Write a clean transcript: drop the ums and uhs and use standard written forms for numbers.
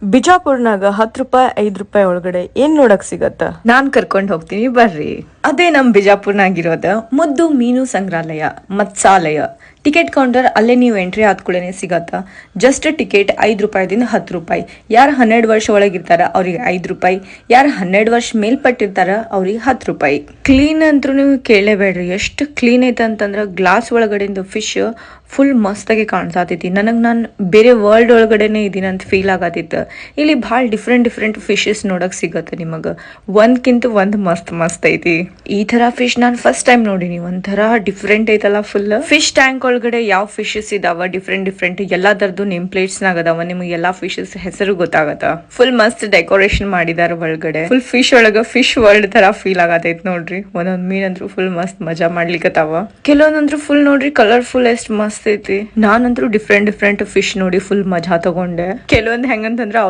ಬಿಜಾಪುರ್ನಾಗ 10 ರೂಪಾಯಿ 5 ರೂಪಾಯಿ ಒಳಗಡೆ ಏನ್ ನೋಡಕ್ ಸಿಗತ್ತ? ನಾನ್ ಕರ್ಕೊಂಡ್ ಹೋಗ್ತೀನಿ ಬರ್ರಿ. ಅದೇ ನಮ್ ಬಿಜಾಪುರ್ನಾಗಿರೋದ ಮುದ್ದು ಮೀನು ಸಂಗ್ರಹಾಲಯ ಮತ್ಸಾಲಯ. ಟಿಕೆಟ್ ಕೌಂಟರ್ ಅಲ್ಲೇ ನೀವು ಎಂಟ್ರಿ ಆದ್ಕೂಡನೆ ಸಿಗತ್ತ. ಜಸ್ಟ್ ಟಿಕೆಟ್ 5 ರೂಪಾಯಿದಿಂದ 10 ರೂಪಾಯಿ. ಯಾರು 12 ವರ್ಷ ಒಳಗಿರ್ತಾರ ಅವ್ರಿಗೆ 5 ರೂಪಾಯಿ, ಯಾರು 12 ವರ್ಷ ಮೇಲ್ಪಟ್ಟಿರ್ತಾರ ಅವ್ರಿಗೆ 10 ರೂಪಾಯಿ. ಕ್ಲೀನ್ ಅಂತೂ ನೀವು ಕೇಳಲೇಬೇಡ್ರಿ, ಎಷ್ಟು ಕ್ಲೀನ್ ಐತೆ ಅಂತಂದ್ರ ಗ್ಲಾಸ್ ಒಳಗಡೆಯಿಂದ ಫಿಶ್ ಫುಲ್ ಮಸ್ತಾಗಿ ಕಾಣಿಸತೈತಿ. ನಾನು ಬೇರೆ ವರ್ಲ್ಡ್ ಒಳಗಡೆನೆ ಇದೀನಿ ಅಂತ ಫೀಲ್ ಆಗತ್ತಿತ್ತು. ಇಲ್ಲಿ ಭಾಳ ಡಿಫ್ರೆಂಟ್ ಫಿಶಸ್ ನೋಡಕ್ ಸಿಗತ್ತೆ ನಿಮಗ. ಒಂದ್ಕಿಂತ ಒಂದ್ ಮಸ್ತ್ ಐತಿ. ಈ ತರ ಫಿಶ್ ನಾನು ಫಸ್ಟ್ ಟೈಮ್ ನೋಡಿನಿ. ಒಂಥರ ಡಿಫ್ರೆಂಟ್ ಐತಲ್ಲ ಫುಲ್. ಫಿಶ್ ಟ್ಯಾಂಕ್ ಒಳಗಡೆ ಯಾವ ಫಿಶಸ್ ಇದಾವ ಡಿಫ್ರೆಂಟ್ ಎಲ್ಲದರದ್ದು ನೇಮ್ ಪ್ಲೇಟ್ಸ್ ನಾಗ ಅದಾವ. ನಿಮಗೆ ಎಲ್ಲಾ ಫಿಶಸ್ ಹೆಸರು ಗೊತ್ತಾಗತ್ತ. ಫುಲ್ ಮಸ್ತ್ ಡೆಕೋರೇಷನ್ ಮಾಡಿದಾರ ಒಳಗಡೆ. ಫುಲ್ ಫಿಶ್ ಒಳಗ ಫಿಶ್ ವರ್ಲ್ಡ್ ತರ ಫೀಲ್ ಆಗತೈತ್ ನೋಡ್ರಿ. ಒಂದೊಂದ್ ಮೀನ್ ಅಂದ್ರು ಫುಲ್ ಮಸ್ತ್ ಮಜಾ ಮಾಡ್ಲಿಕ್ಕತ್ತಾವ. ಕೆಲವೊಂದಂದ್ರು ಫುಲ್ ನೋಡ್ರಿ ಕಲರ್ಫುಲ್ ಎಷ್ಟ್ ಮಸ್ತ್ ಐತಿ. ನಾನಂತೂ ಡಿಫ್ರೆಂಟ್ ಫಿಶ್ ನೋಡಿ ಫುಲ್ ಮಜಾ ತಗೊಂಡೆ. ಕೆಲವೊಂದ್ ಹೆಂಗಂತಂದ್ರ ಅವ್ರೆ